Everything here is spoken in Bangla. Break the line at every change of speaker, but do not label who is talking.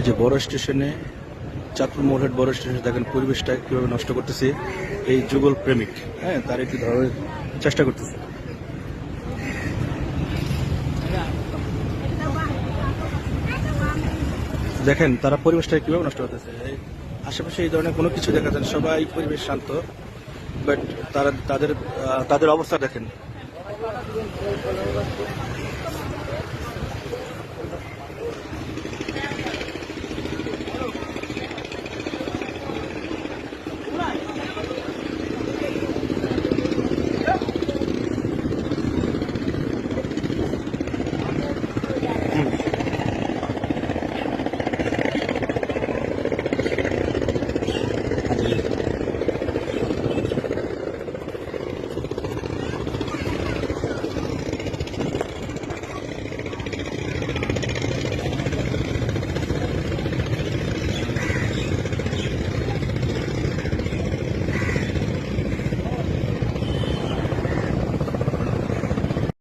এই যে বড় স্টেশনে, চাঁদপুর মোড়ের বড় স্টেশনে দেখেন পরিবেশটা কিভাবে নষ্ট করতেছে এই যুগল প্রেমিক। হ্যাঁ, তার একটু ধরার চেষ্টা করতেছে। দেখেন তারা পরিবেশটা কিভাবে নষ্ট করতেছে। আশেপাশে এই ধরনের কোনো কিছু দেখা যায় না, সবাই পরিবেশ শান্ত, বাট তারা তাদের অবস্থা দেখেন।